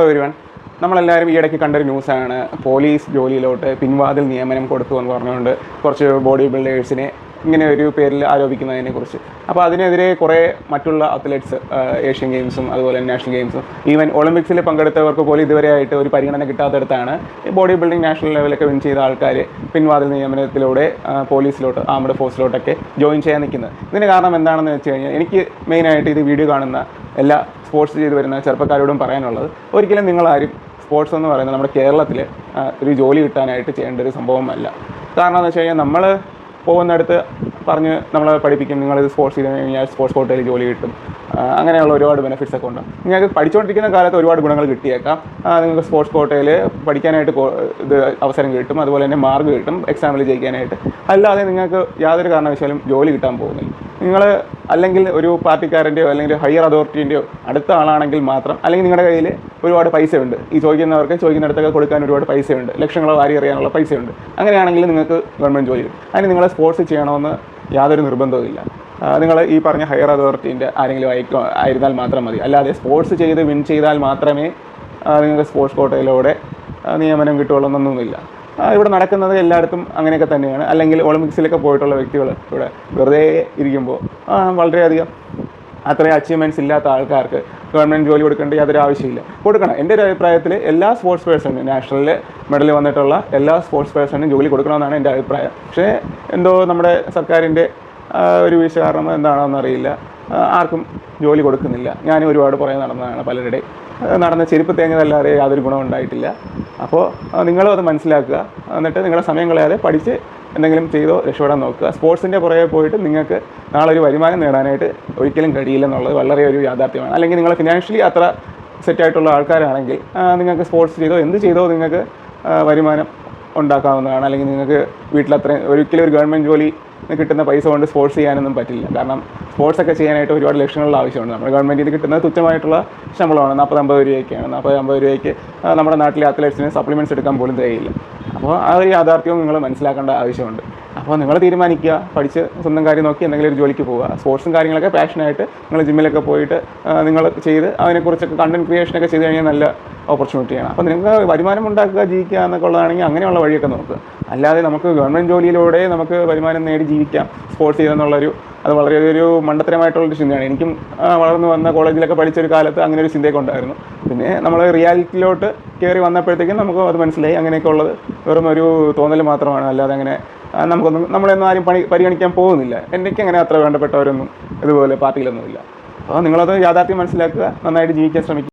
Everyone, നമ്മളെല്ലാവരും ഈയിടയ്ക്ക് കണ്ടൊരു ന്യൂസാണ് പോലീസ് ജോലിയിലോട്ട് പിൻവാതിൽ നിയമനം കൊടുത്തു എന്ന് പറഞ്ഞുകൊണ്ട് കുറച്ച് ബോഡി ബിൽഡേഴ്സിനെ ഇങ്ങനെ ഒരു പേരിൽ ആരോപിക്കുന്നതിനെക്കുറിച്ച്. അപ്പോൾ അതിനെതിരെ കുറേ മറ്റുള്ള അത്ലറ്റ്സ് ഏഷ്യൻ ഗെയിംസും അതുപോലെ തന്നെ നാഷണൽ ഗെയിംസും ഈവൻ ഒളിമ്പിക്സിൽ പങ്കെടുത്തവർക്ക് പോലും ഇതുവരെയായിട്ട് ഒരു പരിഗണന കിട്ടാത്തടത്താണ് ഈ ബോഡി ബിൽഡിംഗ് നാഷണൽ ലെവലൊക്കെ വിൻ ചെയ്ത ആൾക്കാർ പിൻവാതിൽ നിയമനത്തിലൂടെ പോലീസിലോട്ട് ആംഡ് ഫോഴ്സിലോട്ടൊക്കെ ജോയിൻ ചെയ്യാൻ നിൽക്കുന്നത്. ഇതിന് കാരണം എന്താണെന്ന് വെച്ച് കഴിഞ്ഞാൽ എനിക്ക് മെയിനായിട്ട് ഇത് വീഡിയോ കാണുന്ന എല്ലാ സ്പോർട്സ് ചെയ്ത് വരുന്ന ചെറുപ്പക്കാരോടും പറയാനുള്ളത്, ഒരിക്കലും നിങ്ങളാരും സ്പോർട്സ് എന്ന് പറയുന്നത് നമ്മുടെ കേരളത്തിൽ ഒരു ജോലി കിട്ടാനായിട്ട് ചെയ്യേണ്ട ഒരു സംഭവമല്ല. കാരണം എന്ന് വെച്ച് കഴിഞ്ഞാൽ നമ്മൾ പോകുന്നിടത്ത് പറഞ്ഞ് നമ്മളെ പഠിപ്പിക്കും, നിങ്ങളിത് സ്പോർട്സ് ചെയ്ത് കഴിഞ്ഞാൽ സ്പോർട്സ് കോട്ടയിൽ ജോലി കിട്ടും, അങ്ങനെയുള്ള ഒരുപാട് ബെനിഫിറ്റ്സ് ഒക്കെ ഉണ്ട്. നിങ്ങൾക്ക് പഠിച്ചുകൊണ്ടിരിക്കുന്ന കാലത്ത് ഒരുപാട് ഗുണങ്ങൾ കിട്ടിയേക്കാം. നിങ്ങൾക്ക് സ്പോർട്സ് കോട്ടയിൽ പഠിക്കാനായിട്ട് ഇത് അവസരം കിട്ടും, അതുപോലെ തന്നെ മാർക്ക് കിട്ടും എക്സാമിൽ ജയിക്കാനായിട്ട്. അല്ലാതെ നിങ്ങൾക്ക് യാതൊരു കാരണവശാലും ജോലി കിട്ടാൻ പോകുന്നില്ല. നിങ്ങൾ അല്ലെങ്കിൽ ഒരു പാർട്ടിക്കാരൻ്റെയോ അല്ലെങ്കിൽ ഹയർ അതോറിറ്റീൻ്റെയോ അടുത്ത ആളാണെങ്കിൽ മാത്രം, അല്ലെങ്കിൽ നിങ്ങളുടെ കയ്യിൽ ഒരുപാട് പൈസയുണ്ട്, ഈ ചോദിക്കുന്നിടത്തൊക്കെ കൊടുക്കാൻ ഒരുപാട് പൈസയുണ്ട്, ലക്ഷങ്ങളോ വാരി അറിയാനുള്ള പൈസയുണ്ട്, അങ്ങനെയാണെങ്കിൽ നിങ്ങൾക്ക് ഗവൺമെൻറ് ജോലി കിട്ടും. അതിന് നിങ്ങൾ സ്പോർട്സ് ചെയ്യണമെന്ന് യാതൊരു നിർബന്ധവുമില്ല. നിങ്ങൾ ഈ പറഞ്ഞ ഹയർ അതോറിറ്റീൻ്റെ ആരെങ്കിലും ആയിരുന്നാൽ മാത്രം മതി. അല്ലാതെ സ്പോർട്സ് ചെയ്ത് വിൻ ചെയ്താൽ മാത്രമേ നിങ്ങൾക്ക് സ്പോർട്സ് കോട്ടയിലൂടെ നിയമനം കിട്ടുകയുള്ളൂ എന്നൊന്നുമില്ല. ഇവിടെ നടക്കുന്നത് എല്ലായിടത്തും അങ്ങനെയൊക്കെ തന്നെയാണ്. അല്ലെങ്കിൽ ഒളിമ്പിക്സിലൊക്കെ പോയിട്ടുള്ള വ്യക്തികൾ ഇവിടെ വെറുതെ ഇരിക്കുമ്പോൾ വളരെയധികം അത്രയും അച്ചീവ്മെൻറ്റ്സ് ഇല്ലാത്ത ആൾക്കാർക്ക് ഗവൺമെൻറ് ജോലി കൊടുക്കേണ്ട യാതൊരു ആവശ്യമില്ല. കൊടുക്കണം. എൻ്റെ ഒരു അഭിപ്രായത്തിൽ എല്ലാ സ്പോർട്സ് പേഴ്സണിനും നാഷണലിൽ മെഡൽ വന്നിട്ടുള്ള എല്ലാ സ്പോർട്സ് പേഴ്സണിനും ജോലി കൊടുക്കണമെന്നാണ് എൻ്റെ അഭിപ്രായം. പക്ഷേ എന്തോ നമ്മുടെ സർക്കാരിൻ്റെ ഒരു വീഴ്ച കാരണം എന്താണെന്നറിയില്ല, ആർക്കും ജോലി കൊടുക്കുന്നില്ല. ഞാനും ഒരുപാട് പുറകെ നടന്നതാണ്, പലരുടെ നടന്ന ചെരുപ്പ് തേങ്ങതല്ലാതെ യാതൊരു ഗുണം ഉണ്ടായിട്ടില്ല. അപ്പോൾ നിങ്ങളും അത് മനസ്സിലാക്കുക. എന്നിട്ട് നിങ്ങളുടെ സമയം കളയാതെ പഠിച്ച് എന്തെങ്കിലും ചെയ്തോ രക്ഷപ്പെടാൻ നോക്കുക. സ്പോർട്സിൻ്റെ പുറകെ പോയിട്ട് നിങ്ങൾക്ക് നാളെ ഒരു വരുമാനം നേടാനായിട്ട് ഒരിക്കലും കഴിയില്ലെന്നുള്ളത് വളരെ ഒരു യാഥാർത്ഥ്യമാണ്. അല്ലെങ്കിൽ നിങ്ങൾ ഫിനാൻഷ്യലി അത്ര സെറ്റായിട്ടുള്ള ആൾക്കാരാണെങ്കിൽ നിങ്ങൾക്ക് സ്പോർട്സ് ചെയ്തോ എന്ത് ചെയ്തോ നിങ്ങൾക്ക് വരുമാനം ഉണ്ടാക്കാവുന്നതാണ്. അല്ലെങ്കിൽ നിങ്ങൾക്ക് വീട്ടിലത്രയും ഒരിക്കലും ഒരു ഗവൺമെൻറ് ജോലി കിട്ടുന്ന പൈസ കൊണ്ട് സ്പോർട്സ് ചെയ്യാനൊന്നും പറ്റില്ല. കാരണം സ്പോർട്സൊക്കെ ചെയ്യാനായിട്ട് ഒരുപാട് ലക്ഷങ്ങളുടെ ആവശ്യമുണ്ട്. നമ്മുടെ ഗവൺമെൻറ്റിൽ കിട്ടുന്നത് തുച്ഛമായിട്ടുള്ള ശമ്പളമാണ്, 40-50 രൂപയൊക്കെയാണ്. 40-50 രൂപയ്ക്ക് നമ്മുടെ നാട്ടിലെ അത്ലറ്റ്സിന് സപ്ലിമെൻറ്റ്സ് എടുക്കാൻ പോലും തികയില്ല. അപ്പോൾ ആ ഒരു യാഥാർത്ഥ്യവും നിങ്ങൾ മനസ്സിലാക്കേണ്ട ആവശ്യമുണ്ട്. അപ്പോൾ നിങ്ങൾ തീരുമാനിക്കുക, പഠിച്ച് സ്വന്തം കാര്യം നോക്കി എന്തെങ്കിലും ഒരു ജോലിക്ക് പോവുക. സ്പോർട്സും കാര്യങ്ങളൊക്കെ പാഷനായിട്ട് നിങ്ങൾ ജിമ്മിലൊക്കെ പോയിട്ട് നിങ്ങൾ ചെയ്ത് അതിനെക്കുറിച്ചൊക്കെ കണ്ടൻറ് ക്രിയേഷനൊക്കെ ചെയ്ത് കഴിഞ്ഞാൽ നല്ല ഓപ്പർച്യൂണിറ്റിയാണ്. അപ്പോൾ നിങ്ങൾക്ക് വരുമാനം ഉണ്ടാക്കുക, ജീവിക്കുക എന്നൊക്കെ ഉള്ളതാണെങ്കിൽ അങ്ങനെയുള്ള വഴിയൊക്കെ നോക്കുക. അല്ലാതെ നമുക്ക് ഗവൺമെൻറ് ജോലിയിലൂടെ നമുക്ക് വരുമാനം നേടി ജീവിക്കാം സ്പോർട്സ് ചെയ്തെന്നുള്ളൊരു അത് വളരെ ഒരു മണ്ടത്തരമായിട്ടുള്ളൊരു ചിന്തയാണ്. എനിക്കും വളർന്നു വന്ന കോളേജിലൊക്കെ പഠിച്ചൊരു കാലത്ത് അങ്ങനെ ഒരു ചിന്തയൊക്കെ ഉണ്ടായിരുന്നു. പിന്നെ നമ്മൾ റിയാലിറ്റിയിലോട്ട് കയറി വന്നപ്പോഴത്തേക്കും നമുക്ക് അത് മനസ്സിലായി അങ്ങനെയൊക്കെ ഉള്ളത് വെറും ഒരു തോന്നൽ മാത്രമാണ്. അല്ലാതെ അങ്ങനെ നമ്മളൊന്നും ആരും പരിഗണിക്കാൻ പോകുന്നില്ല. എനിക്ക് അങ്ങനെ അത്ര വേണ്ടപ്പെട്ടവരൊന്നും ഇതുപോലെ പാർട്ടിയിലൊന്നുമില്ല. അപ്പോൾ നിങ്ങളത് യാഥാർത്ഥ്യം മനസ്സിലാക്കുക, നന്നായിട്ട് ജീവിക്കാൻ ശ്രമിക്കുക.